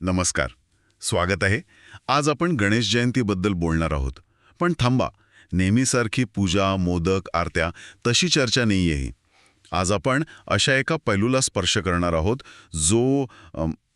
नमस्कार. स्वागत आहे. आज आपण गणेश जयंतीबद्दल बोलणार आहोत. पण थांबा, नेहमीसारखी पूजा, मोदक, आरत्या तशी चर्चा नाहीये ही. आज आपण अशा एका पैलूला स्पर्श करणार आहोत जो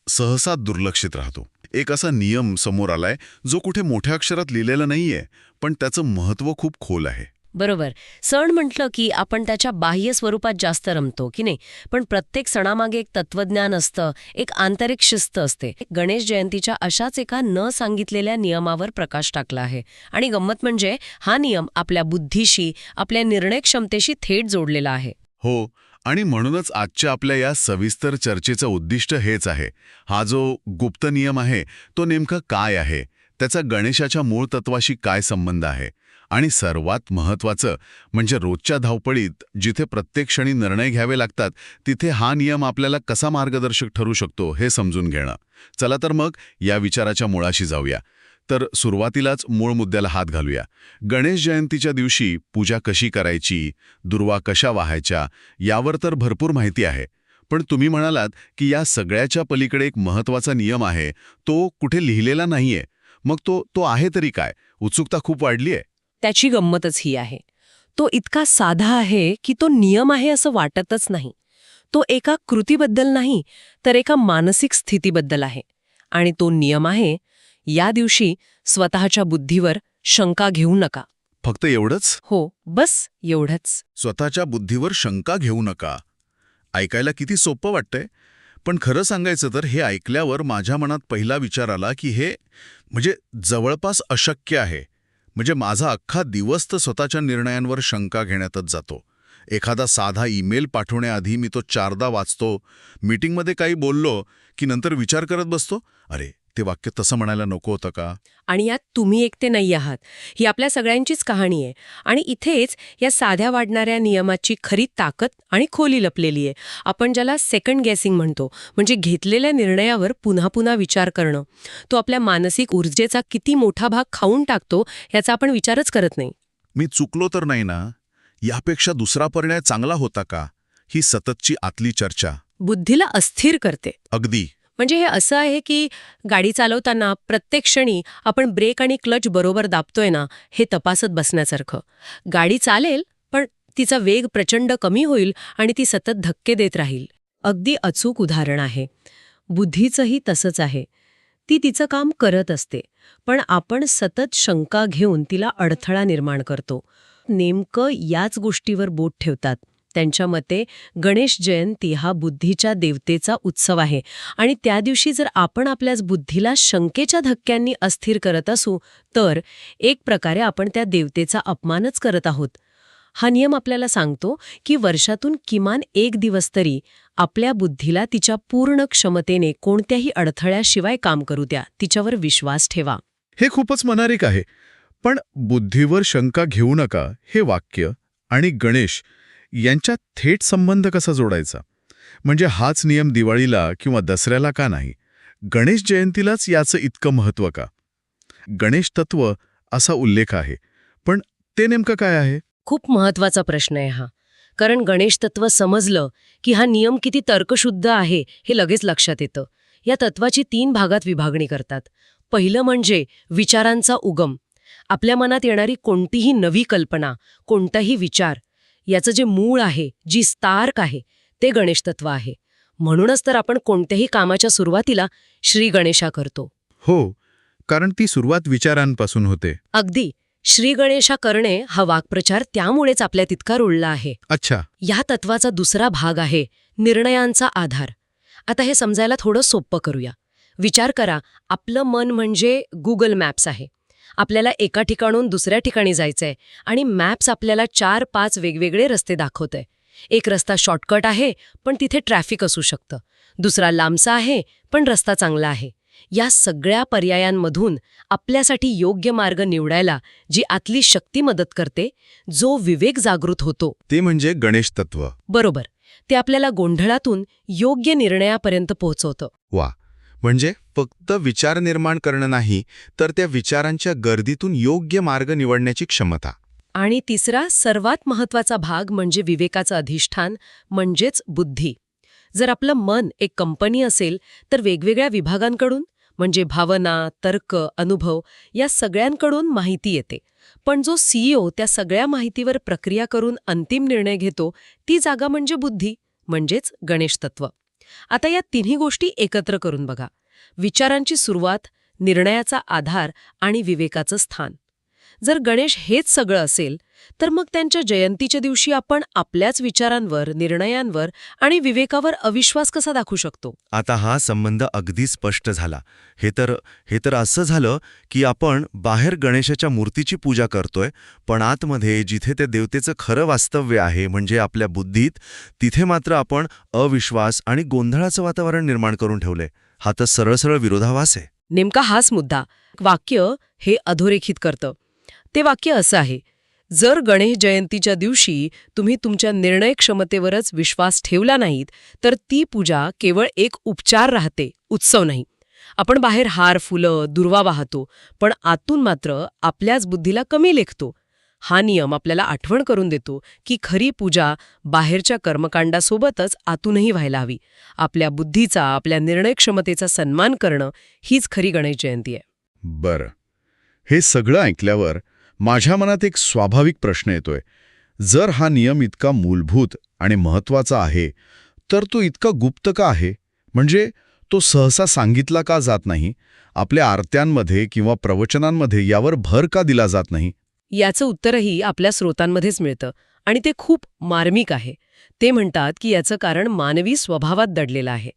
सहसा दुर्लक्षित राहतो. एक असा नियम समोर आलाय जो कुठे मोठ्या अक्षरात लिहिलेला नाहीये, पण त्याचं महत्त्व खूप खोल आहे. बरोबर. सण म्हटलं की आपण त्याच्या बाह्य स्वरूपात जास्त रमतो की नाही, पण प्रत्येक सणामागे एक तत्वज्ञान असतं, एक आंतरिक शिस्त असते. गणेश जयंतीच्या अशाच एका न सांगितलेल्या नियमावर प्रकाश टाकला आहे. आणि गंमत म्हणजे हा नियम आपल्या बुद्धीशी, आपल्या निर्णय क्षमतेशी थेट जोडलेला आहे. हो, आणि म्हणूनच आजच्या आपल्या या सविस्तर चर्चेचं उद्दिष्ट हेच आहे. हा जो गुप्त नियम आहे तो नेमका काय आहे, त्याचा गणेशाच्या मूळ तत्वाशी काय संबंध आहे, आणि सर्वात महत्त्वाचं म्हणजे रोजच्या धावपळीत जिथे प्रत्येक क्षणी निर्णय घ्यावे लागतात तिथे हा नियम आपल्याला कसा मार्गदर्शक ठरू शकतो हे समजून घेणं. चला तर मग या विचाराच्या मुळाशी जाऊया. तर सुरुवातीलाच मूळ मुद्द्याला हात घालूया. गणेश जयंतीच्या दिवशी पूजा कशी करायची, दुर्वा कशा वाहायच्या, यावर तर भरपूर माहिती आहे. पण तुम्ही म्हणालात की या सगळ्याच्या पलीकडे एक महत्त्वाचा नियम आहे, तो कुठे लिहिलेला नाहीये. मग तो आहे तरी काय? उत्सुकता खूप वाढली आहे. त्याची गंमतच ही आहे. तो इतका साधा आहे की तो नियम आहे असं वाटतच नाही. तो एका कृतीबद्दल नाही, तर एका मानसिक स्थितीबद्दल आहे. आणि तो नियम आहे, या दिवशी स्वतःच्या बुद्धीवर शंका घेऊ नका. फक्त एवढंच? हो, बस एवढंच. स्वतःच्या बुद्धीवर शंका घेऊ नका. ऐकायला किती सोपं वाटतंय. पण खरं सांगायचं तर हे ऐकल्यावर माझ्या मनात पहिला विचार आला की हे म्हणजे जवळपास अशक्य आहे. म्हणजे माझा अख्खा दिवस तर स्वतःच्या निर्णयांवर शंका घेण्यातच जातो. एखादा साधा ईमेल पाठवण्याआधी मी तो 4दा वाचतो. मीटिंगमध्ये काही बोललो की नंतर विचार करत बसतो, अरे ते वाक्य तसं म्हणायला नको होतं का? आणि यात तुम्ही एकटे नाही आहात. ही आपल्या सगळ्यांचीच कहाणी आहे. आणि इथेच या साध्या वाढणाऱ्या नियमाची खरी ताकद आणि खोली लपलेली आहे. आपण ज्याला सेकंड गेसिंग म्हणतो, म्हणजे घेतलेल्या निर्णयावर पुन्हा पुन्हा विचार करणं. तो आपल्या मानसिक ऊर्जेचा किती मोठा भाग खाऊन टाकतो याचा आपण विचारच करत नाही. मी चुकलो तर नाही ना? यापेक्षा दुसरा पर्याय चांगला होता का? ही सततची आतली चर्चा बुद्धीला अस्थिर करते. अगदी. म्हणजे हे असं आहे की गाडी चालवताना प्रत्येक क्षणी आपण ब्रेक आणि क्लच बरोबर दाबतोय ना, हे तपासत बसण्यासारखं. गाडी चालेल, पण तिचा वेग प्रचंड कमी होईल आणि ती सतत धक्के देत राहील. अगदी अचूक उदाहरण आहे. बुद्धीचंही तसंच आहे. ती तिचं काम करत असते, पण आपण सतत शंका घेऊन तिला अडथळा निर्माण करतो. नेमकं याच गोष्टीवर बोट ठेवतात. त्यांच्या मते गणेश जयंती हा बुद्धीच्या देवतेचा उत्सव आहे आणि त्या दिवशी जर आपण आपल्याच बुद्धीला शंकेच्या धक्क्यांनी अस्थिर करत असू तर एक प्रकारे आपण त्या देवतेचा अपमानच करत आहोत. हा नियम आपल्याला सांगतो की वर्षातून किमान एक दिवस तरी आपल्या बुद्धीला तिच्या पूर्ण क्षमतेने कोणत्याही अडथळ्याशिवाय काम करू द्या, तिच्यावर विश्वास ठेवा. हे खूपच मनारिक आहे. पण बुद्धीवर शंका घेऊ नका हे वाक्य आणि गणेश यांच्यात थेट संबंध कसा जोडायचा? म्हणजे हाच नियम दिवाळीला किंवा दसऱ्याला का नाही? गणेश जयंतीलाच याचं इतकं महत्त्व का? गणेश तत्व असा उल्लेख आहे, पण ते नेमकं काय आहे? खूप महत्वाचा प्रश्न आहे हा. कारण गणेश तत्व समजलं की हा नियम किती तर्कशुद्ध आहे हे लगेच लक्षात येतं. या तत्वाची 3 भागात विभागणी करतात. पहिलं म्हणजे विचारांचा उगम. आपल्या मनात येणारी कोणतीही नवी कल्पना, कोणताही विचार, याचं जे मूळ आहे, जी स्तार्क आहे, ते गणेश तत्व आहे. म्हणूनच तर आपण कोणत्याही कामाच्या सुरुवातीला श्री गणेशा करतो. हो, कारण ती सुरुवात विचारांपासून होते. अगदी. श्री गणेशा करणे हा वाक्प्रचार त्यामुळेच आपल्या तितका रुळला आहे. अच्छा. या तत्वाचा दुसरा भाग आहे निर्णयांचा आधार. आता हे समजायला थोडं सोपं करूया. विचार करा, आपलं मन म्हणजे गुगल मॅप्स आहे. आपल्याला एका ठिकाणून दुसऱ्या ठिकाणी जायचंय आणि मॅप्स आपल्याला 4-5 वेगवेगळे रस्ते दाखवतंय. एक रस्ता शॉर्टकट आहे, पण तिथे ट्रॅफिक असू शकतं. दुसरा लांबचा आहे, पण रस्ता चांगला आहे. या सगळ्या पर्यायांमधून आपल्यासाठी योग्य मार्ग निवडायला जी आतली शक्ती मदत करते, जो विवेक जागृत होतो, ते म्हणजे गणेश तत्व. बरोबर, ते आपल्याला गोंधळातून योग्य निर्णयापर्यंत पोहोचवतं. वा, म्हणजे फक्त विचार निर्माण करणं नाही, तर त्या विचारांच्या गर्दीतून योग्य मार्ग निवडण्याची क्षमता. आणि तिसरा सर्वात महत्वाचा भाग म्हणजे विवेकाचं अधिष्ठान, म्हणजेच बुद्धी. जर आपलं मन एक कंपनी असेल तर वेगवेगळ्या विभागांकडून म्हणजे भावना, तर्क, अनुभव या सगळ्यांकडून माहिती येते. पण जो CEO त्या सगळ्या माहितीवर प्रक्रिया करून अंतिम निर्णय घेतो, ती जागा म्हणजे बुद्धी, म्हणजेच गणेश तत्व. आता या तिन्ही गोष्टी एकत्र करून बघा. विचारांची सुरुवात, निर्णयाचा आधार आणि विवेकाचं स्थान. जर गणेश हेच सगळं असेल, तर मग त्यांच्या जयंतीच्या दिवशी आपण आपल्याच विचारांवर, निर्णयांवर आणि विवेकावर अविश्वास कसा दाखवू शकतो? आता हा संबंध अगदी स्पष्ट झाला. हे तर असं झालं की आपण बाहेर गणेशाच्या मूर्तीची पूजा करतोय, पण आतमध्ये जिथे त्या देवतेचं खरं वास्तव्य आहे, म्हणजे आपल्या बुद्धीत, तिथे मात्र आपण अविश्वास आणि गोंधळाचं वातावरण निर्माण करून ठेवलंय. हा तर सरळ विरोधाभास आहे. नेमका हाच मुद्दा वाक्य हे अधोरेखित करतं. ते वाक्य असं आहे: जर गणेश जयंतीच्या दिवशी तुम्ही तुमच्या निर्णय क्षमतेवरच विश्वास ठेवला नाहीत, तर ती पूजा केवळ एक उपचार राहते, उत्सव नाही. आपण बाहेर हार, फुलं, दुर्वा वाहतो, पण आतून मात्र आपल्याच बुद्धीला कमी लेखतो. हा नियम आपल्याला आठवण करून देतो की खरी पूजा बाहेरच्या कर्मकांडासोबतच आतूनही व्हायला हवी. आपल्या बुद्धीचा, आपल्या निर्णय क्षमतेचा सन्मान करणं हीच खरी गणेश जयंती आहे. बरं. हे सगळं ऐकल्यावर माझ्या मनात एक स्वाभाविक प्रश्न येतोय. जर हा नियम इतका मूलभूत आणि महत्वाचा आहे, तर तो इतका गुप्त का आहे? म्हणजे तो सहसा सांगितला का जात नाही? आपल्या आरत्यांमध्ये किंवा प्रवचनांमध्ये यावर भर का दिला जात नाही? याचं उत्तरही आपल्या स्रोतांमध्येच मिळतं आणि ते खूप मार्मिक आहे. ते म्हणतात की याचं कारण मानवी स्वभावात दडलेलं आहे.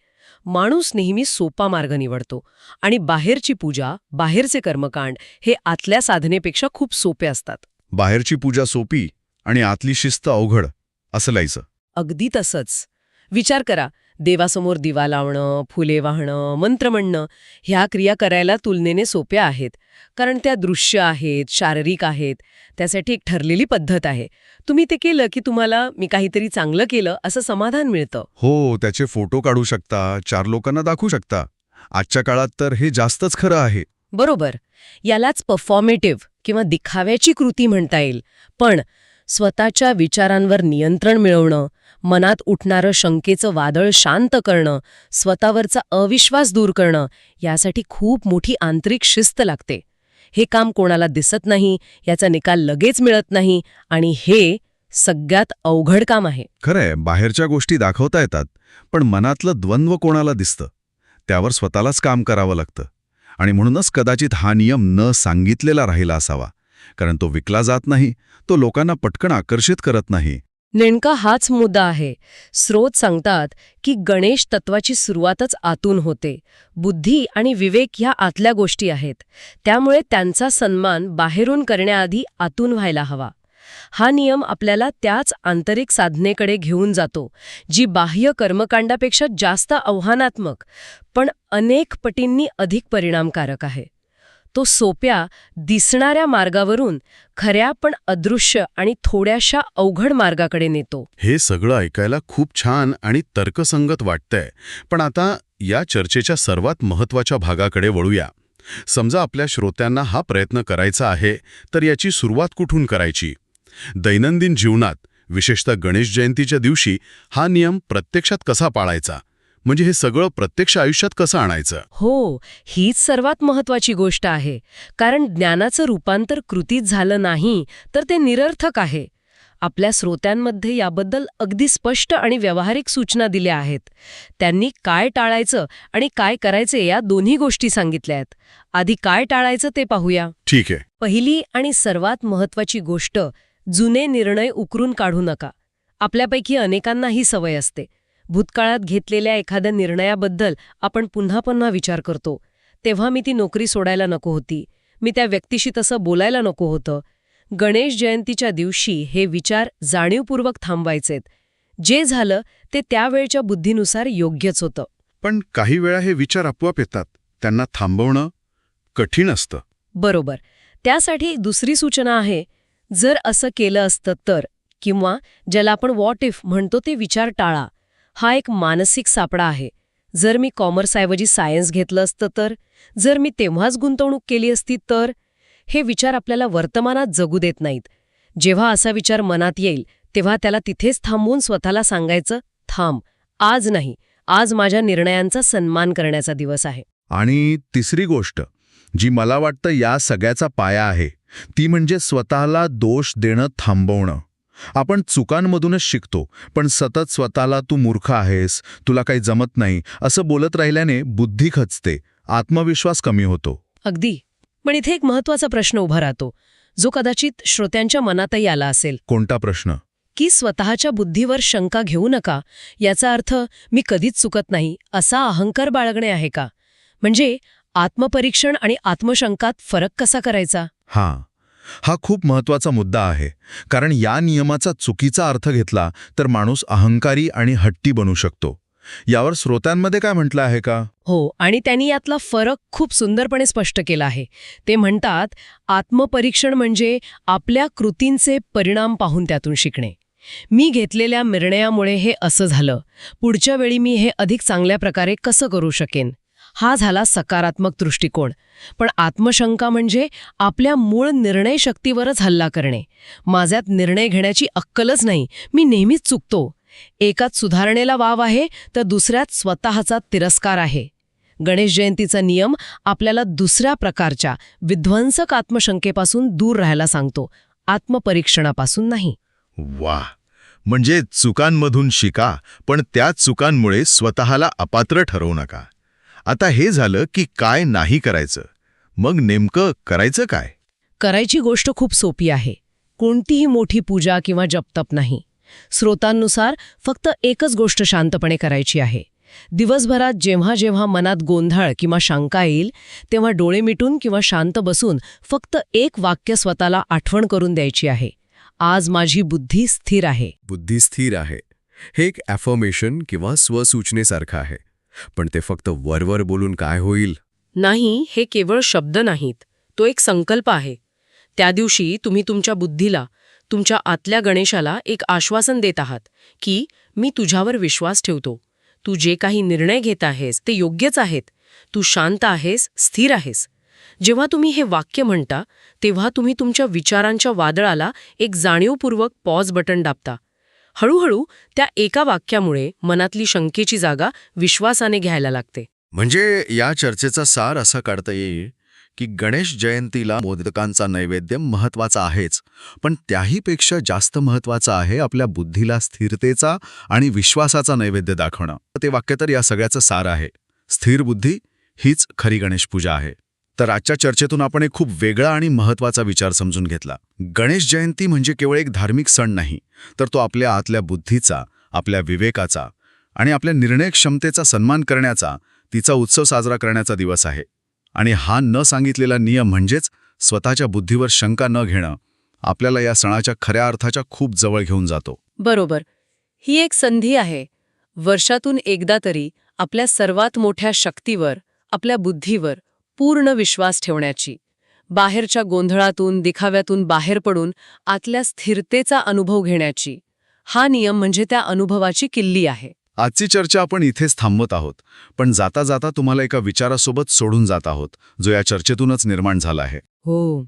माणूस नेहमी सोपा मार्ग निवडतो आणि बाहेरची पूजा, बाहेरचे कर्मकांड हे आतल्या साधनेपेक्षा खूप सोपे असतात. बाहेरची पूजा सोपी आणि आतली शिस्त अवघड, असं लायचं. अगदी तसंच. विचार करा, देवासमोर दिवा लावणं, फुले वाहणं, मंत्र म्हणणं ह्या क्रिया करायला तुलनेने सोप्या आहेत, कारण त्या दृश्य आहेत, शारीरिक आहेत. त्यासाठी एक ठरलेली पद्धत आहे. तुम्ही ते केलं की तुम्हाला मी काहीतरी चांगलं केलं असं समाधान मिळतं. हो, त्याचे फोटो काढू शकता, 4 लोकांना दाखवू शकता. आजच्या काळात तर हे जास्तच खरं आहे. बरोबर. यालाच परफॉर्मेटिव्ह किंवा दिखाव्याची कृती म्हणता येईल. पण स्वतःच्या विचारांवर नियंत्रण मिळवणं, मनात उठणारं शंकेचं वादळ शांत करणं, स्वतःवरचा अविश्वास दूर करणं, यासाठी खूप मोठी आंतरिक शिस्त लागते. हे काम कोणाला दिसत नाही, याचा निकाल लगेच मिळत नाही आणि हे सगळ्यात अवघड काम आहे. खरंय, बाहेरच्या गोष्टी दाखवता येतात, पण मनातलं द्वंद्व कोणाला दिसतं? त्यावर स्वतःलाच काम करावं लागतं. आणि म्हणूनच कदाचित हा नियम न सांगितलेला राहिला असावा, कारण तो विकला जात नाही, तो लोकांना पटकन आकर्षित करत नाही. नेमका हाच मुद्दा आहे. स्रोत सांगतात की गणेश तत्वाची सुरुवातच आतून होते. बुद्धी आणि विवेक ह्या आतल्या गोष्टी आहेत. त्यामुळे त्यांचा सन्मान बाहेरून करण्याआधी आतून व्हायला हवा. हा नियम आपल्याला त्याच आंतरिक साधनेकडे घेऊन जातो, जी बाह्य कर्मकांडापेक्षा जास्त आव्हानात्मक, पण अनेक पटींनी अधिक परिणामकारक आहे. तो सोप्या, दिसणाऱ्या मार्गावरून खऱ्या पण अदृश्य आणि थोड्याशा अवघड मार्गाकडे नेतो. हे सगळं ऐकायला खूप छान आणि तर्कसंगत वाटतंय. पण आता या चर्चेच्या सर्वात महत्त्वाच्या भागाकडे वळूया. समजा आपल्या श्रोत्यांना हा प्रयत्न करायचा आहे, तर याची सुरुवात कुठून करायची? दैनंदिन जीवनात, विशेषतः गणेश जयंतीच्या दिवशी हा नियम प्रत्यक्षात कसा पाळायचा? म्हणजे हे सगळं प्रत्यक्ष आयुष्यात कसं आणायचं? हो, हीच सर्वात महत्वाची गोष्ट आहे. कारण ज्ञानाचं रूपांतर कृतीत झालं नाही तर ते निरर्थक आहे. आपल्या श्रोत्यांमध्ये याबद्दल अगदी स्पष्ट आणि व्यावहारिक सूचना दिल्या आहेत. त्यांनी काय टाळायचं आणि काय करायचे या दोन्ही गोष्टी सांगितल्या आहेत. आधी काय टाळायचं ते पाहूया. ठीक आहे. पहिली आणि सर्वात महत्वाची गोष्ट, जुने निर्णय उकरून काढू नका. आपल्यापैकी अनेकांना ही सवय असते. भूतकाळात घेतलेल्या एखाद्या निर्णयाबद्दल आपण पुन्हा पुन्हा विचार करतो. तेव्हा मी ती नोकरी सोडायला नको होती, मी त्या व्यक्तीशी तसं बोलायला नको होतं. गणेश जयंतीच्या दिवशी हे विचार जाणीवपूर्वक थांबवायचेत. जे झालं ते त्यावेळच्या बुद्धीनुसार योग्यच होतं. पण काही वेळा हे विचार आपोआप येतात. त्यांना थांबवणं कठीण असतं. बरोबर. त्यासाठी दुसरी सूचना आहे, जर असं केलं असतं तर, किंवा ज्याला आपण व्हॉट इफ म्हणतो ते विचार टाळा. हा एक मानसिक सापळा आहे. जर मी कॉमर्सऐवजी सायन्स घेतलं असतं तर, जर मी तेव्हाच गुंतवणूक केली असती तर, हे विचार आपल्याला वर्तमानात जगू देत नाहीत. जेव्हा असा विचार मनात येईल तेव्हा त्याला तिथेच थांबवून स्वतःला सांगायचं, थांब, आज नाही, आज माझ्या निर्णयांचा सन्मान करण्याचा दिवस आहे. आणि तिसरी गोष्ट जी मला वाटतं या सगळ्याचा पाया आहे ती म्हणजे स्वतःला दोष देणं थांबवणं. आपण चुकांमधूनच शिकतो, पण सतत स्वतःला तू मूर्ख आहेस, तुला काही जमत नाही असं बोलत राहिल्याने बुद्धी खचते, आत्मविश्वास कमी होतो. अगदी. पण इथे एक महत्वाचा प्रश्न उभा राहतो, जो कदाचित श्रोत्यांच्या मनातही आला असेल, कोणता प्रश्न? की स्वतःच्या बुद्धीवर शंका घेऊ नका याचा अर्थ मी कधीच चुकत नाही असा अहंकार बाळगणे आहे का? म्हणजे आत्मपरीक्षण आणि आत्मशंकात फरक कसा करायचा? हा खूप महत्वाचा मुद्दा आहे, कारण या नियमाचा चुकीचा अर्थ घेतला तर माणूस अहंकारी आणि हट्टी बनू शकतो. यावर श्रोत्यांमध्ये काय म्हटलं आहे का? हो, आणि त्यांनी यातला फरक खूप सुंदरपणे स्पष्ट केला आहे. ते म्हणतात, आत्मपरीक्षण म्हणजे आपल्या कृतींचे परिणाम पाहून त्यातून शिकणे. मी घेतलेल्या निर्णयामुळे हे असं झालं, पुढच्या वेळी मी हे अधिक चांगल्या प्रकारे कसं करू शकेन. हा झाला सकारात्मक दृष्टिकोन. पण आत्मशंका म्हणजे आपल्या मूळ निर्णय शक्तीवरच हल्ला करणे. माझ्यात निर्णय घेण्याची अक्कलच नाही, मी नेहमीच चुकतो. एकात सुधारणेला वाव आहे तर दुसऱ्यात स्वतःचा तिरस्कार आहे. गणेश जयंतीचा नियम आपल्याला दुसऱ्या प्रकारच्या विध्वंसक आत्मशंकेपासून दूर राहायला सांगतो, आत्मपरीक्षणापासून नाही. वा, म्हणजे चुकांमधून शिका, पण त्या चुकांमुळे स्वतःला अपात्र ठरवू नका. आता हे झालं की काय नाही करायचं, मग नेमकं करायचं काय? करायची गोष्ट खूप सोपी आहे. कोणतीही मोठी पूजा किंवा जपतप नाही. स्रोतांनुसार फक्त एकच गोष्ट शांतपणे करायची आहे. दिवसभरात जेव्हा जेव्हा मनात गोंधळ किंवा शंका येईल तेव्हा डोळे मिटून किंवा शांत बसून फक्त एक वाक्य स्वतःला आठवण करून द्यायची आहे, आज माझी बुद्धी स्थिर आहे. बुद्धी स्थिर आहे हे एक ॲफर्मेशन किंवा स्वसूचनेसारखं आहे. पण ते फक्त वरवर बोलून काय होईल? नाही, हे केवळ शब्द नाहीत, तो एक संकल्प आहे. त्या दिवशी तुम्ही तुमच्या बुद्धीला, तुमच्या आतल्या गणेशाला एक आश्वासन देत आहात की मी तुझ्यावर विश्वास ठेवतो, तू जे काही निर्णय घेत आहेस ते योग्यच आहेत, तू शांत आहेस, स्थिर आहेस. जेव्हा तुम्ही हे वाक्य म्हणता तेव्हा तुम्ही तुमच्या विचारांच्या वादळाला एक जाणीवपूर्वक पॉज बटन दाबता. हळूहळू त्या एका वाक्यामुळे मनातली शंकेची जागा विश्वासाने घ्यायला लागते. म्हणजे या चर्चेचा सार असा काढता येईल की गणेश जयंतीला मोदकांचा नैवेद्य महत्वाचा आहेच, पण त्याहीपेक्षा जास्त महत्वाचा आहे आपल्या बुद्धीला स्थिरतेचा आणि विश्वासाचा नैवेद्य दाखवणं. ते वाक्य तर या सगळ्याचं सार आहे. स्थिर बुद्धी हीच खरी गणेश पूजा आहे. तर आजच्या चर्चेतून आपण एक खूप वेगळा आणि महत्वाचा विचार समजून घेतला. गणेश जयंती म्हणजे केवळ एक धार्मिक सण नाही, तर तो आपल्या आतल्या बुद्धीचा, आपल्या विवेकाचा आणि आपल्या निर्णय क्षमतेचा सन्मान करण्याचा, तिचा उत्सव साजरा करण्याचा दिवस आहे. आणि हा न सांगितलेला नियम म्हणजेच स्वतःच्या बुद्धीवर शंका न घेणं आपल्याला या सणाच्या खऱ्या अर्थाच्या खूप जवळ घेऊन जातो. बरोबर. ही एक संधी आहे वर्षातून एकदा तरी आपल्या सर्वात मोठ्या शक्तीवर, आपल्या बुद्धीवर पूर्ण विश्वास ठेवण्याची, बाहेरच्या गोंधळातून, दिखाव्यातून बाहेर पडून आतल्या स्थिरतेचा अनुभव घेण्याची. हा नियम म्हणजे त्या अनुभवाची किल्ली आहे. आजची चर्चा आपण इथेच थांबवत आहोत, पण जाता जाता तुम्हाला एका विचारासोबत सोडून जात आहोत, जो या चर्चेतूनच निर्माण झाला आहे. हो.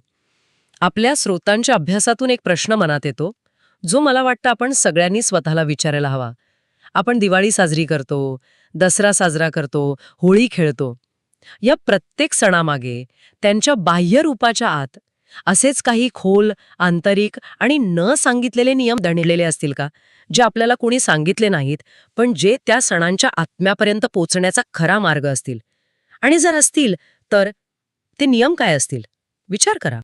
आपल्या स्रोतांच्या अभ्यासातून एक प्रश्न मनात येतो, जो मला वाटतं आपण सगळ्यांनी स्वतःला विचारायला हवा. आपण दिवाळी साजरी करतो, दसरा साजरा करतो, होळी खेळतो. या प्रत्येक सणामागे त्यांच्या बाह्य रूपाच्या आत असेच काही खोल, आंतरिक आणि न सांगितलेले नियम दडलेले असतील का, जे आपल्याला कोणी सांगितले नाहीत, पण जे त्या सणांच्या आत्म्यापर्यंत पोचण्याचा खरा मार्ग असतील? आणि जर असतील तर ते नियम काय असतील? विचार करा.